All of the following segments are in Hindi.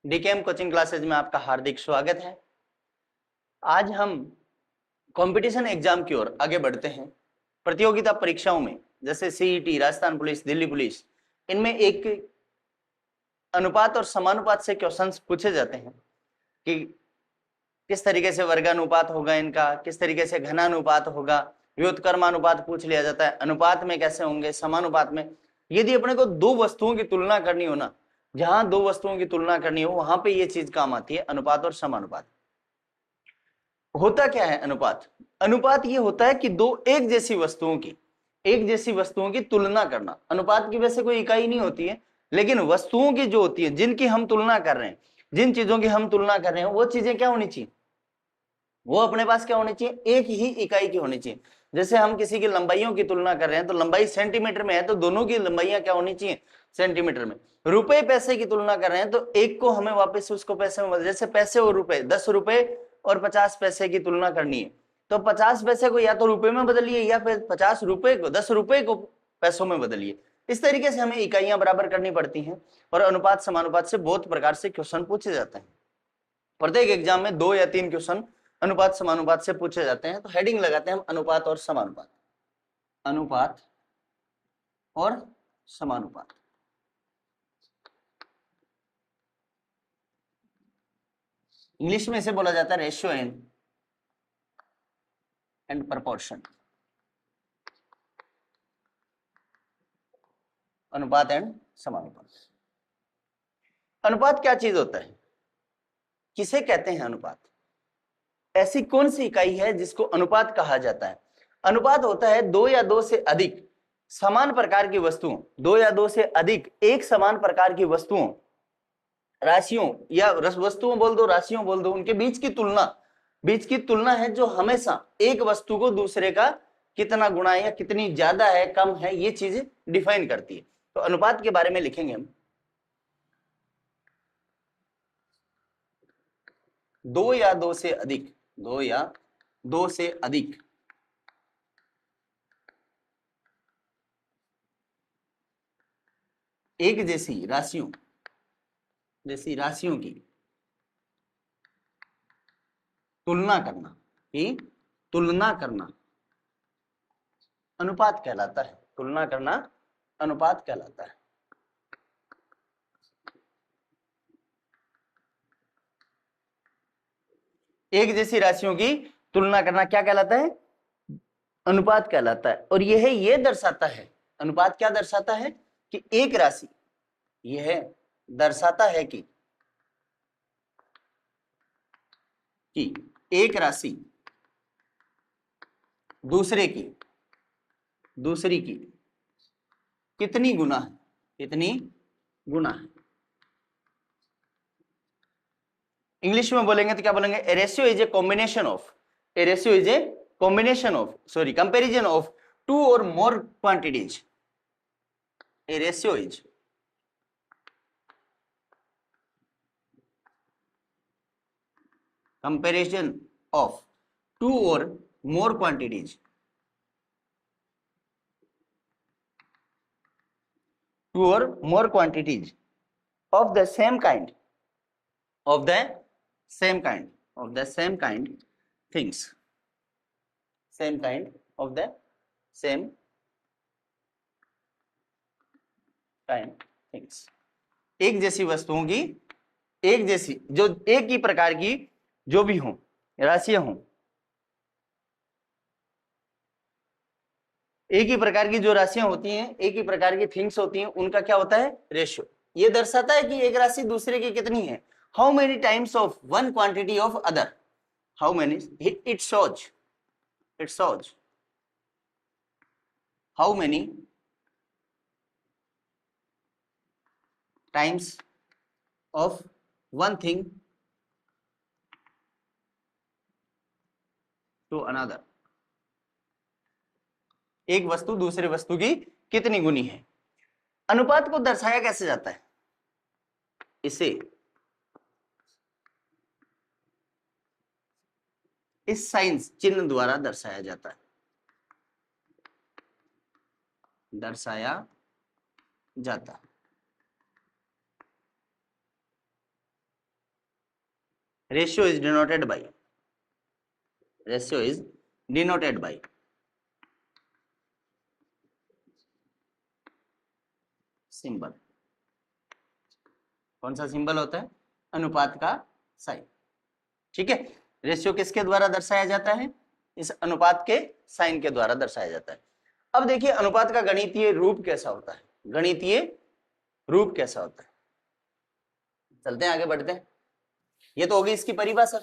डीकेएम कोचिंग क्लासेज में आपका हार्दिक स्वागत है। आज हम कंपटीशन एग्जाम की ओर आगे बढ़ते हैं। प्रतियोगिता परीक्षाओं में जैसे CET, Rajasthan police, Delhi police, इनमें एक अनुपात और समानुपात से क्वेश्चंस पूछे जाते हैं कि किस तरीके से वर्गानुपात होगा इनका, किस तरीके से घनानुपात होगा, व्युत्क्रमानुपात पूछ लिया जाता है, अनुपात में कैसे होंगे, समानुपात में। यदि अपने को दो वस्तुओं की तुलना करनी हो ना, जहां दो वस्तुओं की तुलना करनी हो वहां पे ये चीज काम आती है, अनुपात और समानुपात। होता क्या है अनुपात? अनुपात ये होता है कि दो एक जैसी वस्तुओं की तुलना करना। अनुपात की वैसे कोई इकाई नहीं होती है, लेकिन वस्तुओं की जो होती है, जिनकी हम तुलना कर रहे हैं, जिन चीजों की हम तुलना कर रहे हैं, वो चीजें क्या होनी चाहिए? वो अपने पास क्या होनी चाहिए? एक ही इकाई की होनी चाहिए। जैसे हम किसी की लंबाइयों की तुलना कर रहे हैं तो लंबाई सेंटीमीटर में है तो दोनों की लंबाइयां क्या होनी चाहिए? सेंटीमीटर में। रुपए पैसे की तुलना कर रहे हैं तो एक को हमें वापस उसको पैसे में बदल, जैसे पैसे और रुपए, 10 रुपए और 50 पैसे की तुलना करनी है तो 50 पैसे को या तो रुपए में बदलिए या फिर 50 रुपए को, 10 रुपए को पैसों में बदलिए। इस तरीके से हमें इकाइयां बराबर करनी पड़ती हैं और अनुपात समानुपात से बहुत प्रकार से क्वेश्चन पूछे जाते हैं। प्रत्येक एग्जाम में 2 या 3 क्वेश्चन अनुपात समानुपात से पूछे जाते हैं। तो हेडिंग लगाते हैं हम अनुपात और समानुपात, अनुपात और समानुपात। इंग्लिश में इसे बोला जाता है रेशियो एंड प्रपोर्शन। अनुपात एंड समानुपात। अनुपात क्या चीज होता है? किसे कहते हैं अनुपात? ऐसी कौन सी इकाई है जिसको अनुपात कहा जाता है? अनुपात होता है दो या दो से अधिक समान प्रकार की वस्तुओं, दो या दो से अधिक एक समान प्रकार की वस्तुओं, राशियों या वस्तुओं बोल दो, राशियों बोल दो, उनके बीच की तुलना है जो हमेशा एक वस्तु को दूसरे का कितना गुणा है या कितनी ज्यादा है, कम है, ये चीज डिफाइन करती है। तो अनुपात के बारे में लिखेंगे हम। दो या दो से अधिक, दो या दो से अधिक एक जैसी राशियों की तुलना करना अनुपात कहलाता है। तुलना करना अनुपात कहलाता है। एक जैसी राशियों की तुलना करना क्या कहलाता है? अनुपात कहलाता है। और ये दर्शाता है, अनुपात क्या दर्शाता है? कि एक राशि, यह दर्शाता है कि एक राशि दूसरी की कितनी गुना है। इंग्लिश में बोलेंगे तो क्या बोलेंगे? A ratio is a combination of comparison of two or more quantities. A ratio is comparison of two or more quantities of the same kind things, एक जैसी वस्तुओं की, एक जैसी जो एक ही प्रकार की जो भी हों, राशियां हों, एक ही प्रकार की जो राशियां होती हैं, एक ही प्रकार की थिंग्स होती हैं, उनका क्या होता है? रेशियो। ये दर्शाता है कि एक राशि दूसरे की कितनी है। How many times of one quantity of other, how many, it shows how many times of one thing to another. एक वस्तु दूसरे वस्तु की कितनी गुनी है। अनुपात को दर्शाया कैसे जाता है? इसे इस साइंस चिन्ह द्वारा दर्शाया जाता है, ratio is denoted by, ratio is denoted by symbol. कौन सा सिंबल होता है? अनुपात का साइन। ठीक है, रेशियो किसके द्वारा दर्शाया जाता है? इस अनुपात के साइन के द्वारा दर्शाया जाता है। अब देखिए अनुपात का गणितीय रूप कैसा होता है, गणितीय रूप कैसा होता है। चलते हैं आगे बढ़ते हैं। ये तो होगी इसकी परिभाषा।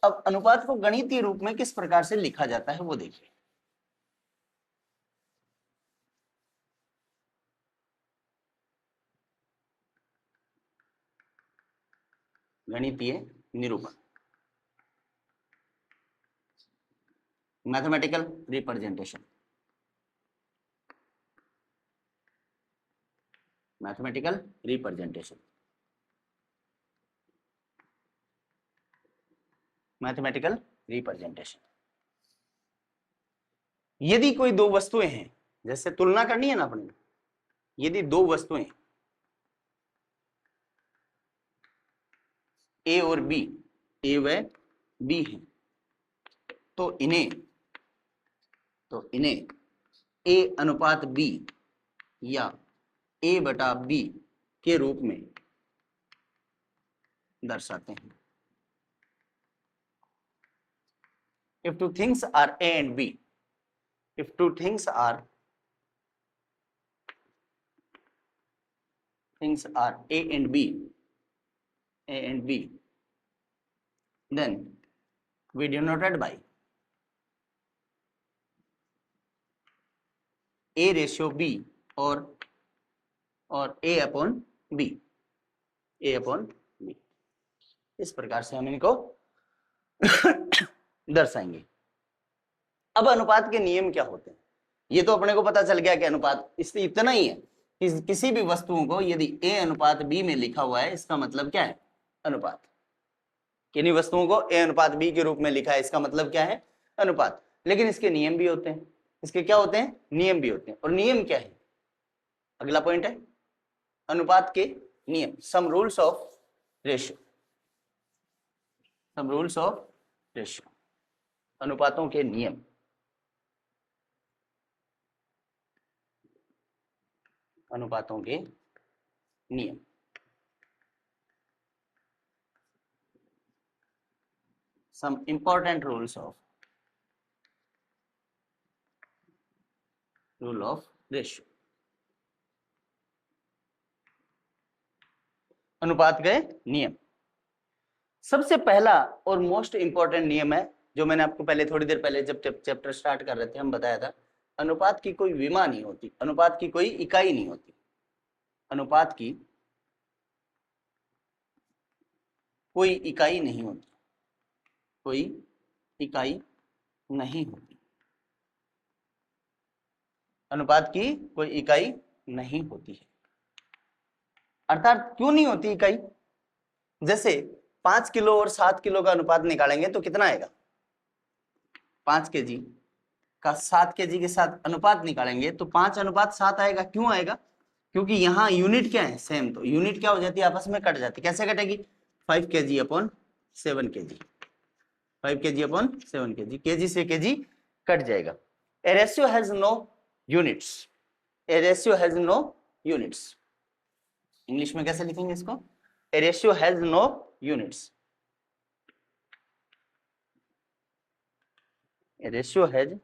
अब अनुपात को गणितीय रूप में किस प्रकार से लिखा जाता है वो देखिए। गणितीय निरूपण, mathematical representation, mathematical representation, mathematical representation. यदि कोई दो वस्तुएं हैं, जैसे तुलना करनी है ना अपने, यदि दो वस्तुएं ए और बी, ए व बी हैं, तो इन्हें ए अनुपात बी या ए बटा बी के रूप में दर्शाते हैं। If two things are A and B, if two things are A and B, then we denoted by A ratio B और A upon B, A upon B। इस प्रकार से हम इनको दर्शाएंगे। अब अनुपात के नियम क्या होते हैं, ये तो अपने को पता चल गया कि अनुपात इससे इतना ही है कि किसी भी वस्तुओं को यदि A अनुपात B में लिखा हुआ है, इसका मतलब क्या है? अनुपात। किन्हीं वस्तुओं को A अनुपात B के रूप में लिखा है, इसका मतलब क्या है? अनुपात। लेकिन इसके नियम भी होते हैं। इसके क्या होते हैं? नियम भी होते हैं। और नियम क्या है? अगला पॉइंट है अनुपात के नियम, some rules of ratio, some rules of ratio, अनुपातों के नियम। अनुपातों के नियम, some important rules of rule of ratio, अनुपात के नियम। सबसे पहला और मोस्ट इंपॉर्टेंट नियम है जो मैंने आपको पहले थोड़ी देर पहले जब चैप्टर स्टार्ट कर रहे थे हम बताया था, अनुपात की कोई विमा नहीं होती, अनुपात की कोई इकाई नहीं होती, अनुपात की कोई इकाई नहीं होती, कोई इकाई नहीं होती, अनुपात की कोई इकाई नहीं होती है। अर्थात क्यों नहीं होती इकाई? जैसे 5 किलो और 7 किलो का अनुपात निकालेंगे तो कितना आएगा? 5 केजी का 7 केजी के साथ अनुपात निकालेंगे तो 5 अनुपात 7 आएगा। क्यों आएगा? क्योंकि यहाँ यूनिट क्या है? सेम। तो यूनिट क्या हो जाती है? आपस में कट जाती है। कैसे कटेगी? 5 kg upon 7 kg, 5 kg upon 7 kg, KG से केजी कट जाएगा। A ratio has no units, a ratio has no units. English में कैसे लिखेंगे इसको? A ratio has no units, a ratio has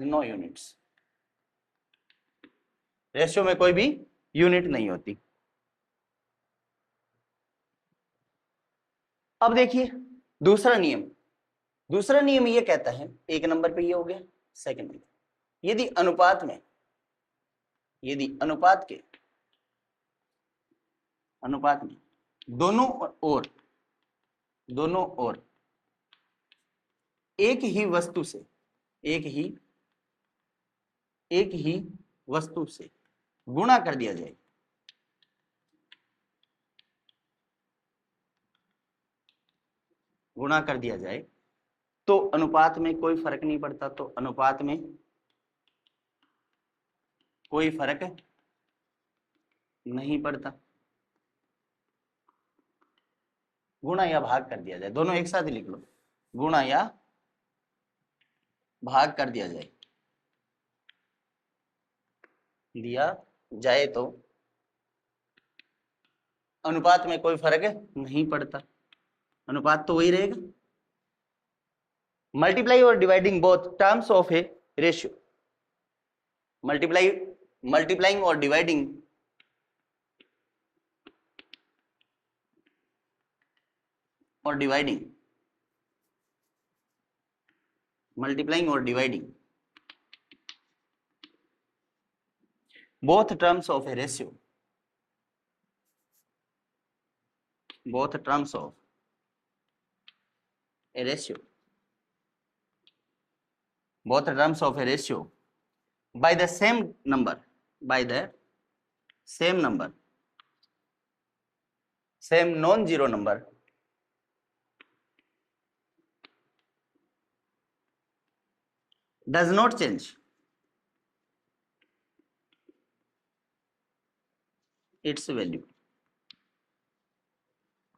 no units. Ratio में कोई भी यूनिट नहीं होती। अब देखिए दूसरा नियम, दूसरा नियम ये कहता है, एक नंबर पे ये हो गया। सेकंड नियम, यदि अनुपात में, यदि अनुपात में दोनों ओर एक ही वस्तु से गुणा कर दिया जाए, गुणा कर दिया जाए तो अनुपात में कोई फर्क नहीं पड़ता। तो अनुपात में कोई फर्क नहीं पड़ता। गुणा या भाग कर दिया जाए, दोनों एक साथ ही लिख लो, गुणा या भाग कर दिया जाए, दिया जाए तो अनुपात में कोई फर्क नहीं पड़ता, अनुपात तो वही रहेगा। मल्टीप्लाई और dividing both terms of A ratio, multiplying और डिवाइडिंग मल्टीप्लाइंग और dividing both terms of a ratio, both terms of a ratio, both terms of a ratio by the same number, by the same number, same non-zero number does not change its value।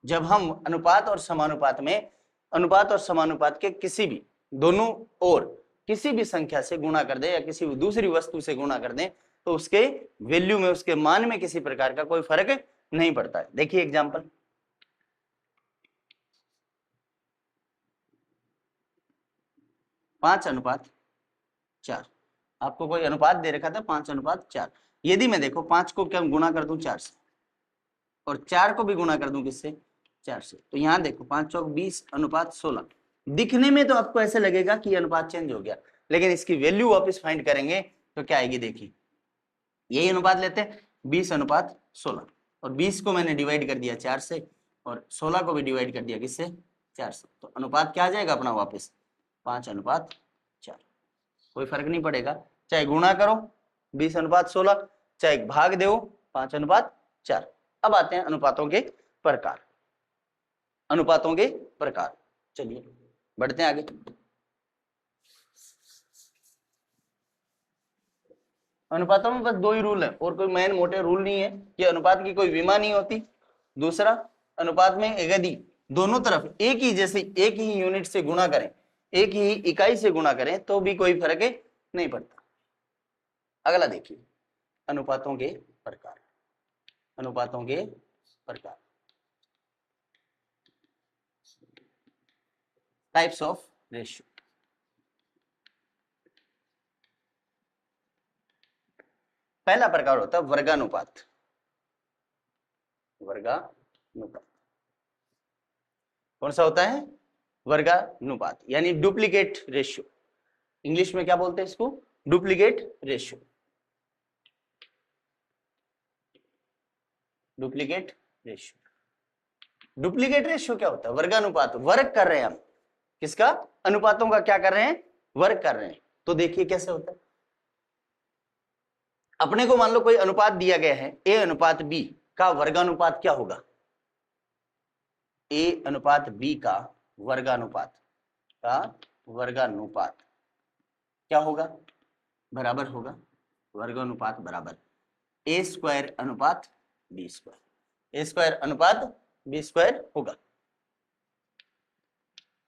जब हम अनुपात और समानुपात में, अनुपात और समानुपात के किसी भी दोनों और किसी भी संख्या से गुणा कर दे या किसी भी दूसरी वस्तु से गुणा कर दें तो उसके वैल्यू में, उसके मान में किसी प्रकार का कोई फर्क नहीं पड़ता है। देखिए एग्जांपल, 5:4, आपको कोई अनुपात दे रखा था 5:4। यदि मैं देखो 5 को क्या गुणा कर दूं 4 से और 4 को भी गुणा कर दूं किससे, 4 से, तो यहां देखो 5 चौक 20:16। दिखने में तो आपको ऐसे लगेगा कि अनुपात चेंज हो गया, लेकिन इसकी वैल्यू वापस फाइंड करेंगे तो क्या आएगी, देखिए यही अनुपात लेते हैं 20:16 और 20 को मैंने डिवाइड कर दिया 4 से और 16 को भी डिवाइड कर दिया किससे, 4 से, तो अनुपात क्या आ जाएगा अपना वापस 5:4। कोई फर्क नहीं पड़ेगा, चाहे गुणा करो 20:16, चाहे भाग दो 5:4। अब आते हैं अनुपातों के प्रकार, अनुपातों के प्रकार। चलिए बढ़ते हैं आगे। अनुपातों में बस 2 ही रूल है और कोई मेन मोटे रूल नहीं है कि अनुपात की कोई विमा नहीं होती। दूसरा, अनुपात में यदि दोनों तरफ एक ही जैसे एक ही यूनिट से गुणा करें, एक ही इकाई से गुणा करें तो भी कोई फर्क नहीं पड़ता। अगला देखिए, अनुपातों के प्रकार, अनुपातों के प्रकार, टाइप्स ऑफ रेशियो। पहला प्रकार होता है वर्गानुपात, वर्गानुपात कौन सा होता है, वर्गानुपात यानी डुप्लीकेट रेशियो, इंग्लिश में क्या बोलते हैं इसको, duplicate ratio. Duplicate ratio, duplicate ratio क्या होता है, वर्गानुपात, वर्ग कर रहे हैं हम किसका, अनुपातों का क्या कर रहे हैं, वर्ग कर रहे हैं। तो देखिए कैसे होता है, अपने को मान लो कोई अनुपात दिया गया है ए अनुपात बी का वर्गानुपात क्या होगा, ए अनुपात बी का वर्गानुपात क्या होगा, बराबर होगा, वर्गानुपात बराबर ए स्क्वायर अनुपात बी स्क्वायर, ए स्क्वायर अनुपात बी स्क्वायर होगा।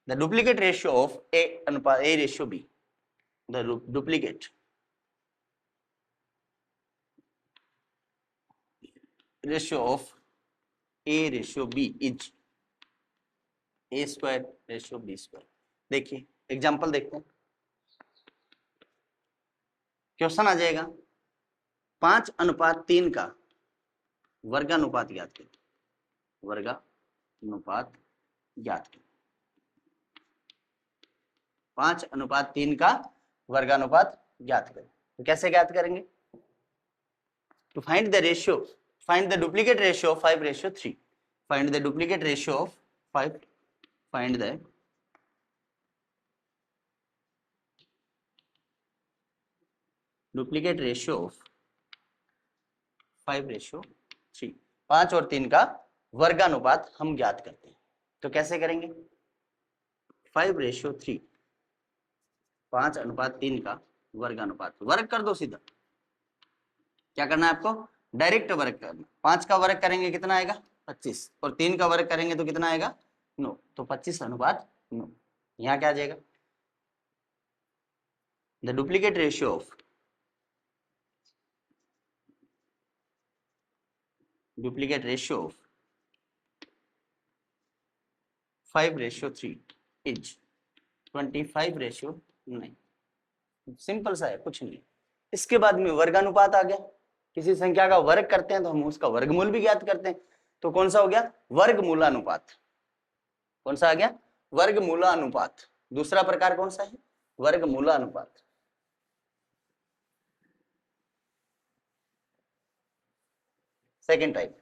The duplicate ratio of A अनुपात A ratio B, the duplicate ratio of A ratio B is A square ratio B square. देखिए एग्जांपल देखते हैं, क्वेश्चन आ जाएगा 5:3 का वर्गानुपात ज्ञात करें, वर्गानुपात ज्ञात करें, 5:3 का वर्गानुपात ज्ञात करें। तो कैसे ज्ञात करेंगे, to find the ratio, find the duplicate ratio of 5:3, find the duplicate ratio of 5, find the duplicate ratio of 5:3, 5 और 3 का वर्गानुपात हम ज्ञात करते हैं। तो कैसे करेंगे, 5:3, 5:3 का वर्गानुपात, वर्ग कर दो सीधा, क्या करना है आपको, डायरेक्ट वर्ग करना, 5 का वर्ग करेंगे कितना आएगा 25 और 3 का वर्ग करेंगे तो कितना आएगा 9, तो 25:9। यहाँ क्या आ जाएगा, the duplicate ratio of duplicate ratio of 5:3 is 25:9। Simple सा है, कुछ नहीं। इसके बाद में वर्गानुपात आ गया, किसी संख्या का वर्ग करते हैं तो हम उसका वर्गमूल भी ज्ञात करते हैं, तो कौन सा हो गया वर्गमूलानुपात। कौन सा आ गया वर्गमूलानुपात। दूसरा प्रकार कौन सा है वर्गमूलानुपात। सेकेंड टाइप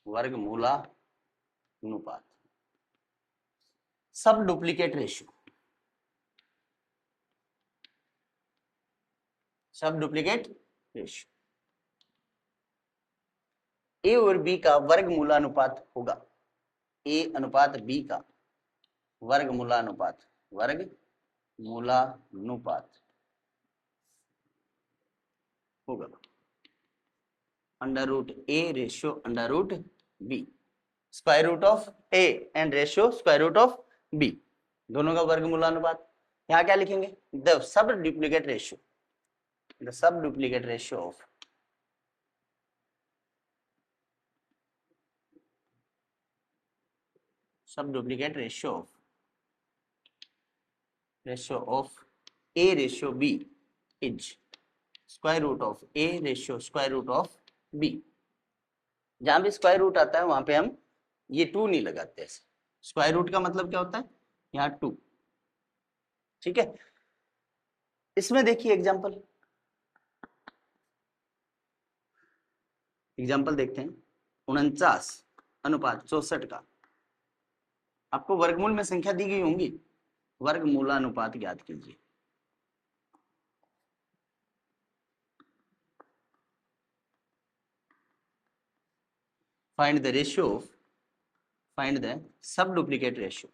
वर्गमूलानुपात। Sub duplicate ratio, sub duplicate ratio A और बी का वर्गमूलानुपात होगा, ए अनुपात बी का वर्गमूलानुपात, वर्गमूलानुपात होगा √A/√B, square root of A and ratio square root of B, दोनों का वर्गमूलानुपात। यहाँ क्या लिखेंगे the sub duplicate ratio, the sub duplicate ratio of sub duplicate ratio of A/B is square root of A/ square root of B। जहां भी स्क्वायर रूट आता है वहां पे हम ये 2 नहीं लगाते ऐसे। स्क्वायर रूट का मतलब क्या होता है यहाँ 2, ठीक है। इसमें देखिए एग्जांपल देखते हैं 49:64 का। आपको वर्गमूल में संख्या दी गई होंगी, वर्गमूलानुपात ज्ञात कीजिए। Find the ratio, find the sub duplicate ratio,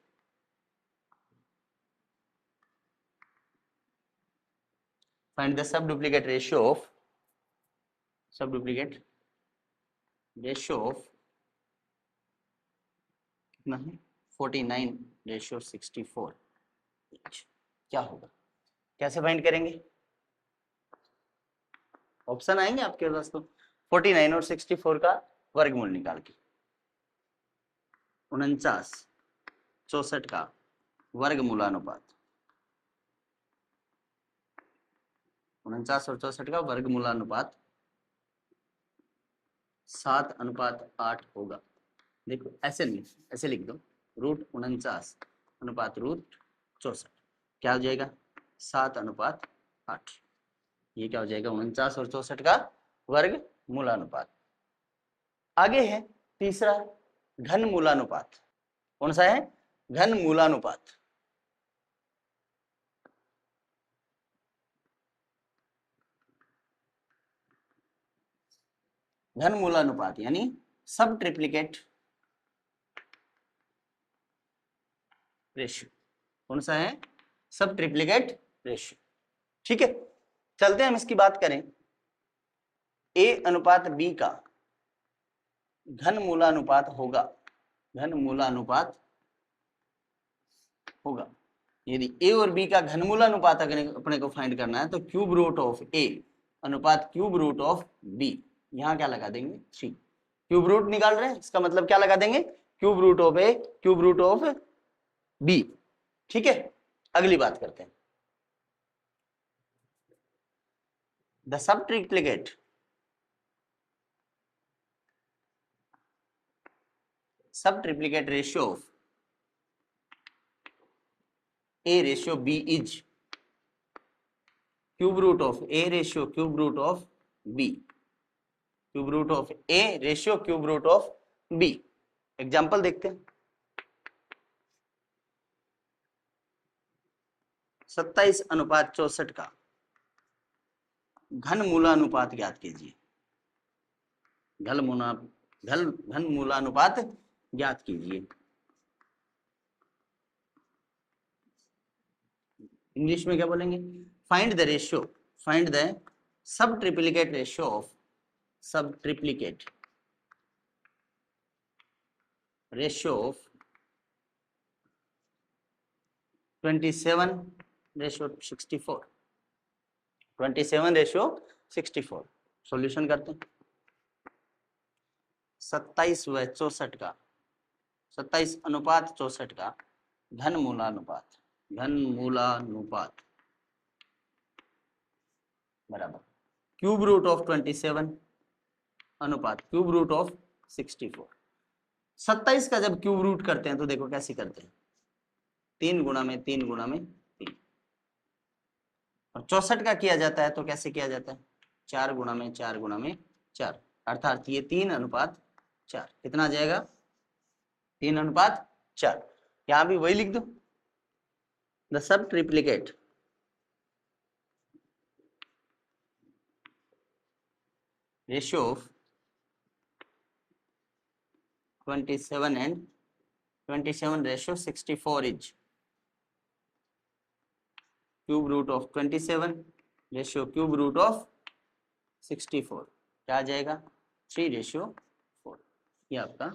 find the sub duplicate ratio of sub duplicate ratio of कितना है 49:64। क्या होगा, कैसे फाइंड करेंगे, ऑप्शन आएंगे आपके पास, तो 49 और 64 का वर्गमूल निकाल के 49:64 का वर्गमूलानुपात, 49 और 64 का वर्गमूलानुपात 7:8 होगा। देखो ऐसे नहीं, ऐसे लिख दो √49 √64, क्या हो जाएगा 7:8। ये क्या हो जाएगा 49 और 64 का वर्गमूलानुपात। आगे है तीसरा घन मूलानुपात। कौन सा है घन मूलानुपात। घन मूलानुपात यानी सब ट्रिप्लिकेट रेशियो। कौन सा है सब ट्रिप्लिकेट रेशियो, ठीक है। चलते हैं हम इसकी बात करें, A/B का घन मूलानुपात होगा, घन मूलानुपात होगा। यदि A और B का घन मूलानुपात अगर अपने को फाइंड करना है तो क्यूब रूट ऑफ A अनुपात क्यूब रूट ऑफ B, यहाँ क्या लगा देंगे 3। क्यूब रूट निकाल रहे हैं, इसका मतलब क्या लगा देंगे cube root of A cube root of B, ठीक है। अगली बात करते हैं, the sub triplicate ratio of A/B is cube root of A/ cube root of B, cube root of A/ cube root of B। Example देखते हैं, 27:64 का घन मूलानुपात ज्ञात कीजिए, घन मूलानुपात ज्ञात कीजिए। इंग्लिश में क्या बोलेंगे, find the ratio, find the sub triplicate ratio of सब ट्रिप्लिकेट रेशियो ऑफ 27:64 27:64 सॉल्यूशन करते हैं। 27/64 का 27:64 का घनमूलानुपात बराबर क्यूब रूट ऑफ 27 अनुपात क्यूब रूट ऑफ 64। 27 का जब क्यूब रूट करते हैं तो देखो कैसे करते हैं, 3 गुणा में 3 गुणा में 3। और 64 का किया जाता है तो कैसे किया जाता है, 4 गुणा में 4 गुणा में 4, अर्थात ये 3:4। कितना आ जाएगा, 3:4। यहां भी वही लिख दो, the sub triplicate ratio of 27 and 27:64 is cube root of 27 ratio cube root of 64। क्या आ जाएगा, 3:4। ये आपका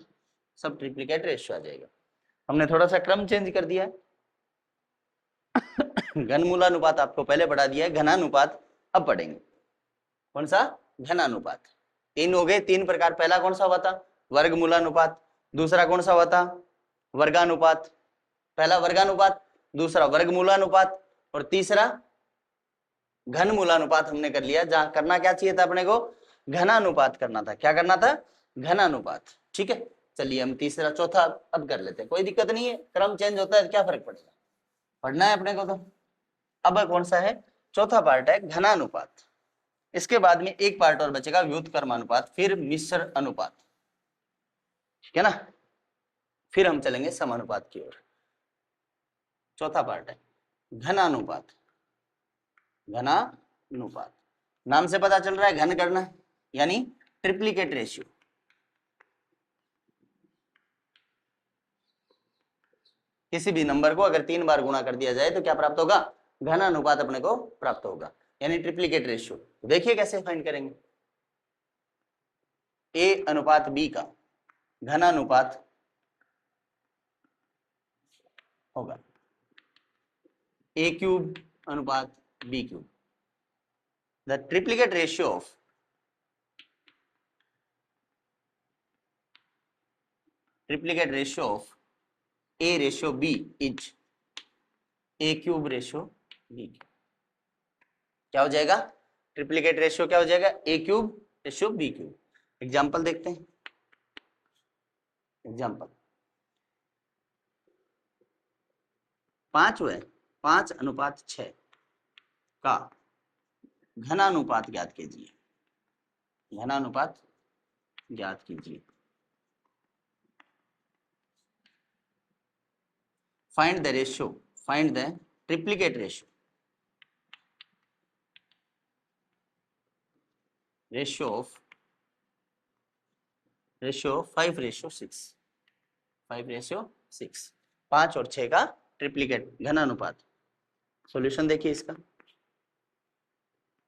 सब ट्रिप्लिकेट रेशियो आ जाएगा। हमने थोड़ा सा क्रम चेंज कर दिया है। घनमूलानुपात आपको पहले पढ़ा दिया है, घनानुपात अब पढ़ेंगे। कौन सा, घनानुपात। 3 हो गए, 3 प्रकार। पहला कौन सा हुआ था, वर्गमूलानुपात। दूसरा कौन सा हुआ था, वर्गानुपात। पहला वर्गानुपात, दूसरा वर्गमूलानुपात और तीसरा घनमूलानुपात हमने कर लिया। जहां करना क्या चाहिए था अपने को, घनानुपात करना था। क्या करना था, घनानुपात। ठीक है, चलिए हम तीसरा चौथा अब कर लेते हैं, कोई दिक्कत नहीं है, क्रम चेंज होता है, क्या फर्क पड़ेगा, पढ़ना है अपने को तो। अब कौन सा है, चौथा पार्ट है घनानुपात। इसके बाद में एक पार्ट और बचेगा व्युत्क्रमानुपात, फिर मिश्र अनुपात, ठीक है ना, फिर हम चलेंगे समानुपात की ओर। चौथा पार्ट है घनानुपात। घनानुपात नाम से पता चल रहा है घन करना है, यानी ट्रिप्लिकेट रेशियो। किसी भी नंबर को अगर 3 बार गुणा कर दिया जाए तो क्या प्राप्त होगा, घनानुपात अपने को प्राप्त होगा, यानी ट्रिप्लिकेट रेशियो। देखिए कैसे फाइंड करेंगे, ए अनुपात बी का घनानुपात होगा ए क्यूब अनुपात B cube. The triplicate ratio of A ratio B is A cube ratio B. क्या हो जाएगा, ट्रिप्लिकेट रेशियो क्या हो जाएगा, A cube ratio B cube. Example देखते हैं। एग्जाम्पल 5:6 का घनानुपात ज्ञात कीजिए। घनानुपात ज्ञात कीजिए। Find the ratio, find the triplicate ratio, ratio of 5:6, 5:6, 5 और 6 का ट्रिप्लिकेट घनानुपात। सॉल्यूशन देखिए इसका,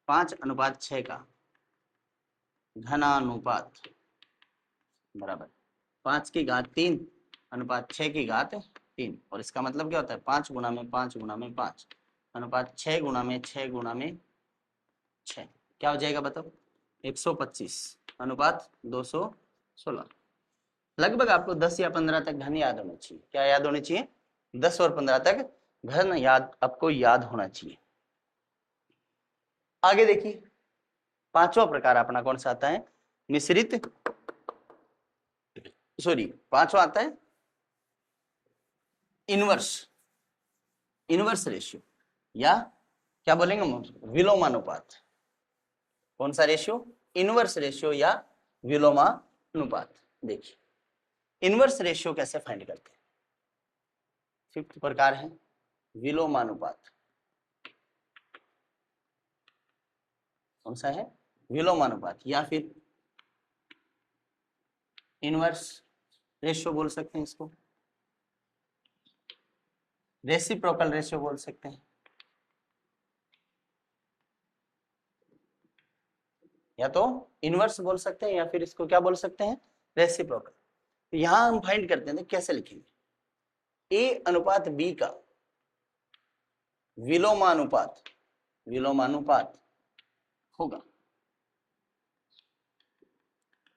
5:6 का घनानुपात बराबर 5 की घात 3 अनुपात 6 की घात 3। और इसका मतलब क्या होता है, 5 गुणा में 5 गुणा में 5 अनुपात 6 गुणा में 6 गुणा में 6। क्या हो जाएगा बताओ, 125 अनुपात 216। लगभग आपको 10 या 15 तक घन याद होना चाहिए। क्या याद होनी चाहिए, 10 और 15 तक घन याद आपको याद होना चाहिए। आगे देखिए, पांचवा प्रकार अपना कौन सा आता है, मिश्रित, सॉरी पांचवा आता है इनवर्स रेशियो, या क्या बोलेंगे हम, विलोमानुपात। कौन सा रेशियो, इनवर्स रेशियो या विलोमानुपात। देखिए इनवर्स रेशियो कैसे फाइंड करते हैं, 5th प्रकार है विलोमानुपात। कौन सा है, विलोमानुपात, या फिर इनवर्स रेशियो बोल सकते हैं इसको, रेसिप्रोकल रेशियो बोल सकते हैं। या तो इनवर्स बोल सकते हैं या फिर इसको क्या बोल सकते हैं, रेसिप्रोकल। तो यहां हम फाइंड करते हैं तो कैसे लिखेंगे, ए अनुपात बी का विलोमानुपात, विलोमानुपात होगा।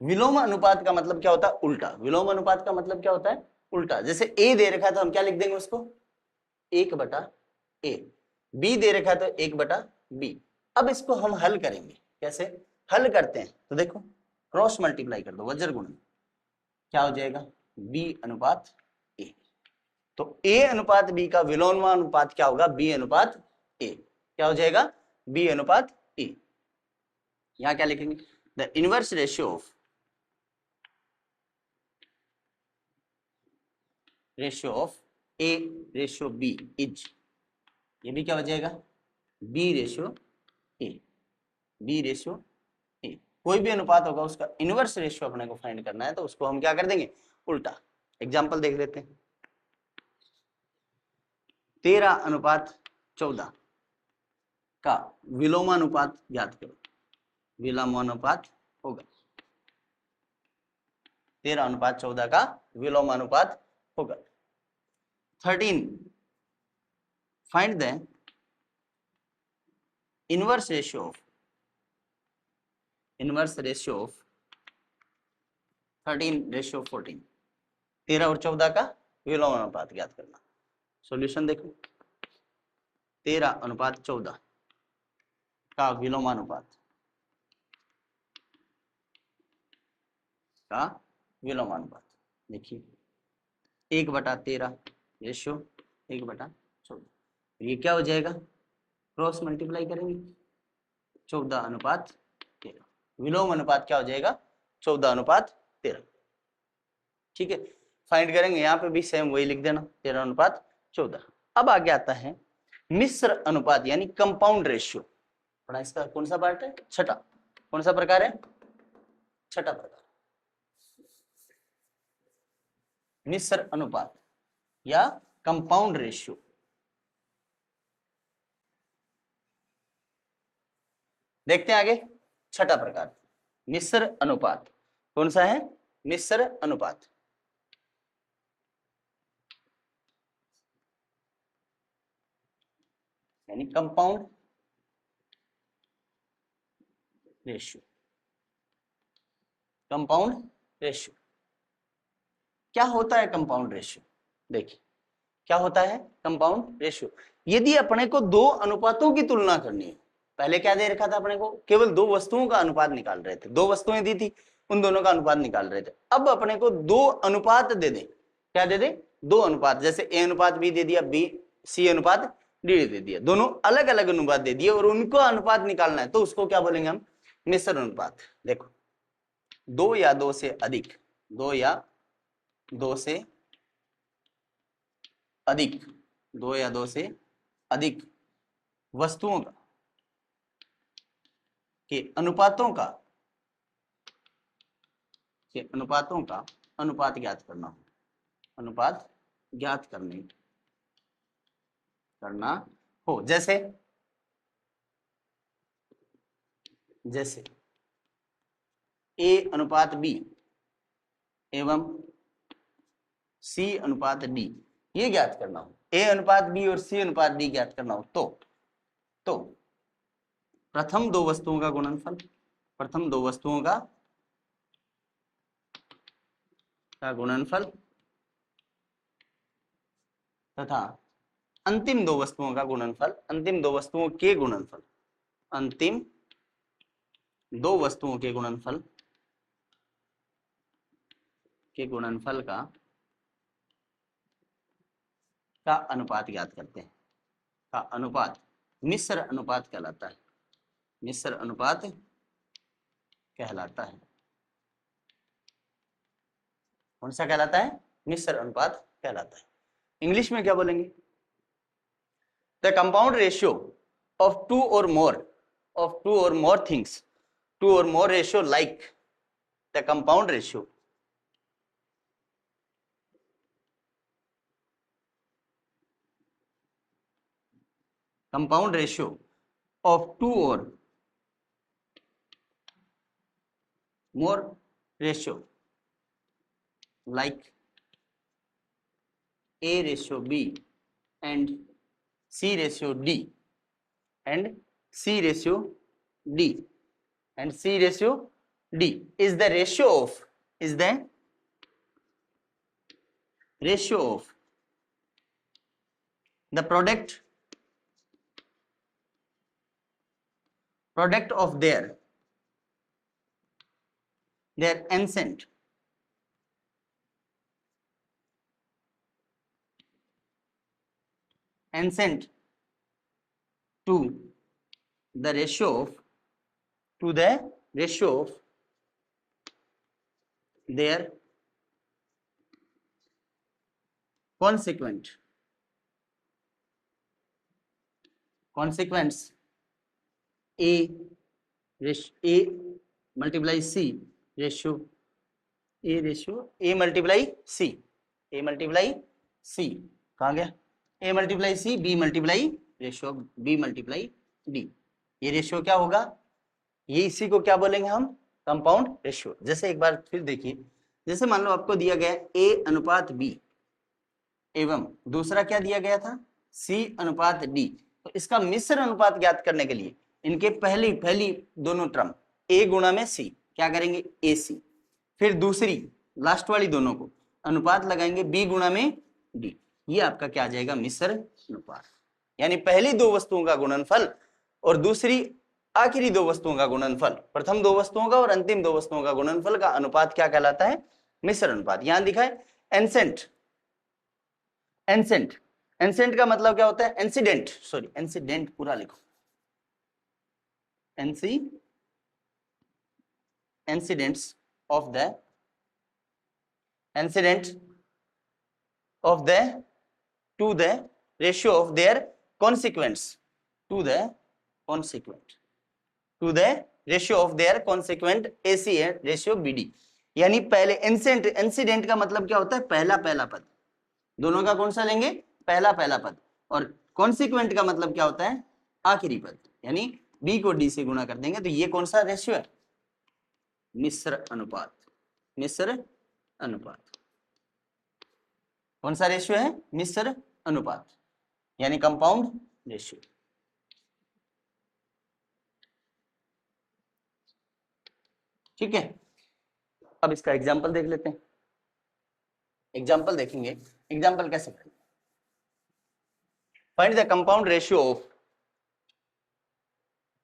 विलोम अनुपात का मतलब क्या होता है, उल्टा। विलोम अनुपात का मतलब क्या होता है, उल्टा। जैसे ए दे रखा है तो हम क्या लिख देंगे उसको, 1/a। बी दे रखा है तो 1/b। अब इसको हम हल करेंगे, कैसे हल करते हैं तो देखो, क्रॉस मल्टीप्लाई कर दो, वज्र गुणन, क्या हो जाएगा, b अनुपात a। तो a अनुपात b का विलोमानुपात क्या होगा, b अनुपात a। क्या हो जाएगा, b अनुपात a। यहां क्या लिखेंगे, the inverse ratio of, ratio of a ratio b is, ये भी क्या हो जाएगा, b ratio a, b ratio a। कोई भी अनुपात होगा उसका इनवर्स रेशियो अपने को फाइंड करना है तो उसको हम क्या कर देंगे, उल्टा। एग्जांपल देख लेते हैं, 13/14 का विलोमानुपात ज्ञात करो। विलोमानुपात होगा 13/14 का विलोमानुपात होगा 13। Find the inverse ratio of, inverse ratio of 13/14, 13 और 14 का विलोमानुपात ज्ञात करना। सॉल्यूशन देखो, 13/14 का विलोमानुपात, का विलोमानुपात देखिए, 1/13 रेशियो 1/14। ये क्या हो जाएगा, क्रॉस मल्टीप्लाई करेंगे, 14/13। विलोम अनुपात क्या हो जाएगा, 14/13। ठीक है, फाइंड करेंगे, यहाँ पे भी सेम वही लिख देना, 13/14। अब आगे आता है मिश्र अनुपात यानी कंपाउंड रेशियो। पढ़ा इसका कौन सा पार्ट है, छठा। कौन सा प्रकार है, छठा प्रकार, मिश्र अनुपात या कंपाउंड रेशियो। देखते हैं आगे, छठा प्रकार मिश्र अनुपात। कौन सा है, मिश्र अनुपात। यानी कंपाउंड रेशियो, कंपाउंड रेशियो। क्या होता है कंपाउंड रेशियो, देखिए क्या होता है कंपाउंड रेशियो। यदि अपने को दो अनुपातों की तुलना करनी है, पहले क्या दे रखा था अपने को, केवल दो वस्तुओं का अनुपात निकाल रहे थे, दो वस्तुएं दी थी, उन दोनों का अनुपात निकाल रहे थे। अब अपने को दो अनुपात दे दे, क्या दे दे, दो अनुपात, जैसे ए अनुपात बी दे दिया, बी सी अनुपात डी दे दिया, दोनों अलग अलग अनुपात दे दिए और उनको अनुपात निकालना है तो उसको क्या बोलेंगे हम, मिश्र अनुपात। देखो, दो या दो से अधिक, दो या दो से अधिक, दो या दो से अधिक वस्तुओं का के अनुपातों का, के अनुपातों का अनुपात ज्ञात करना हो, अनुपात ज्ञात करना हो। जैसे जैसे ए अनुपात बी एवं सी अनुपात डी, ये ज्ञात करना हो, ए अनुपात बी और सी अनुपात डी ज्ञात करना हो तो प्रथम दो वस्तुओं का गुणनफल, प्रथम दो वस्तुओं का गुणनफल तथा अंतिम दो वस्तुओं का गुणनफल, अंतिम दो वस्तुओं के गुणनफल, अंतिम दो वस्तुओं के गुणनफल का अनुपात ज्ञात करते हैं। का अनुपात मिश्र अनुपात कहलाता है, मिश्र अनुपात कहलाता है। कौन सा कहलाता है, मिश्र अनुपात कहलाता है। इंग्लिश में क्या बोलेंगे, the compound ratio of two or more things, two or more ratio like the compound ratio, compound ratio of two or more ratio like A ratio B and C ratio D and C ratio D and C ratio D is the ratio of the product of their ancient to the ratio of their consequence A multiply C ratio A multiply C कहाँ गया A multiply C B multiply ratio B multiply D। ये रेशियो क्या होगा, ये इसी को क्या बोलेंगे हम, कंपाउंड रेशियो। जैसे एक बार फिर देखिए, जैसे मान लो आपको दिया गया A अनुपात B एवं दूसरा क्या दिया गया था C अनुपात D, तो इसका मिश्र अनुपात ज्ञात करने के लिए इनके पहली दोनों टर्म A गुणा में C क्या करेंगे AC, फिर दूसरी लास्ट वाली दोनों को अनुपात लगाएंगे B गुणा में D, ये आपका क्या आ जाएगा मिश्र अनुपात। यानी पहली दो वस्तुओं का गुणनफल और दूसरी आखिरी दो वस्तुओं का गुणनफल, प्रथम दो वस्तुओं का और अंतिम दो वस्तुओं का गुणनफल का अनुपात क्या कहलाता है, मिश्र अनुपात। यहां दिखा है एंसेंट का मतलब क्या होता है, इंसिडेंट पूरा लिखो, incidents of the to the ratio of their consequence ratio of their consequent AC and ratio BD। यानी पहले इंसिडेंट का मतलब क्या होता है, पहला पद, दोनों का कौन सा लेंगे, पहला पद, और कॉन्सिक्वेंट का मतलब क्या होता है, आखिरी पद, यानी B को D से गुणा कर देंगे तो ये कौन सा रेशियो है, मिश्र अनुपात। कौन सा रेशियो है, मिश्र अनुपात, यानी कंपाउंड रेशियो। ठीक है, अब इसका एग्जाम्पल देख लेते हैं। एग्जाम्पल देखेंगे, एग्जाम्पल कैसे करेंगे, find the compound ratio of,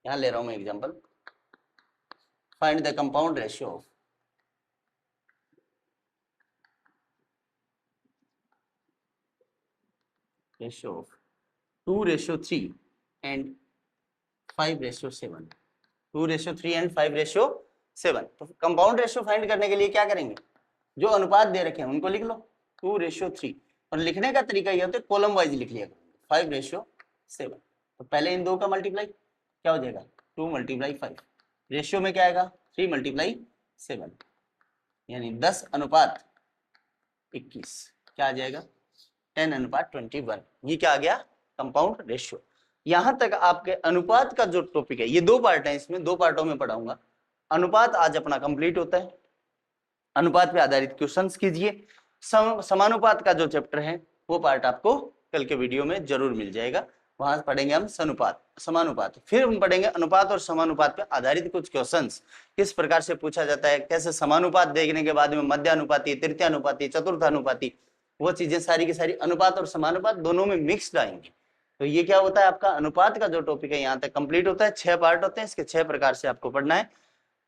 यहां ले रहा हूं मैं example, find the compound ratio of ratio of 2:3 and 5:7, 2:3 and 5:7। तो कंपाउंड रेशियो फाइंड करने के लिए क्या करेंगे, जो अनुपात दे रखे हैं उनको लिख लो 2:3, और लिखने का तरीका यह होता है कॉलम वाइज लिख लिया 5:7। तो पहले इन दो का मल्टीप्लाई क्या हो जाएगा 2 × 5, रेशियो में क्या आएगा 3 × 7, यानी 10:21, क्या आ जाएगा 10:21। ये क्या आ गया, कंपाउंड रेशियो। यहां तक आपके अनुपात का जो टॉपिक है, ये दो पार्ट है, इसमें दो पार्टों में पढ़ाऊंगा। अनुपात आज अपना कंप्लीट होता है, अनुपात पे आधारित क्वेश्चंस कीजिए। समानुपात का जो चैप्टर है वो पार्ट आपको कल के वीडियो में जरूर मिल जाएगा, वहां पढ़ेंगे हम समानुपात, फिर हम पढ़ेंगे अनुपात और समानुपात पे आधारित कुछ क्वेश्चंस, किस प्रकार से पूछा जाता है, कैसे समानुपात देखने के बाद में मध्यानुपाती, तृतीयानुपाती, चतुर्थानुपाती, वो चीजें सारी की सारी अनुपात और समानुपात दोनों में मिक्स्ड आएंगे। तो ये क्या होता है, आपका अनुपात का जो टॉपिक है यहाँ तक कंप्लीट होता है। 6 पार्ट होते हैं, इसके 6 प्रकार से आपको पढ़ना है,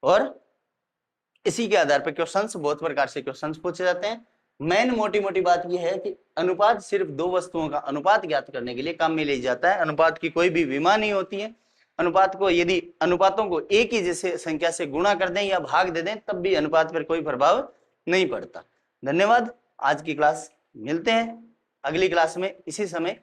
और इसी के आधार पर क्वेश्चंस, बहुत प्रकार से क्वेश्चंस पूछे जाते हैं। मेन मोटी बात यह है कि अनुपात सिर्फ दो वस्तुओं का अनुपात ज्ञात करने के लिए काम में ले जाता है। अनुपात की कोई भी विमा नहीं होती है। अनुपात को यदि अनुपातों को एक ही जैसे संख्या से गुणा कर दें या भाग दे दें तब भी अनुपात पर कोई प्रभाव नहीं पड़ता। धन्यवाद, आज की क्लास मिलते हैं अगली क्लास में इसी समय।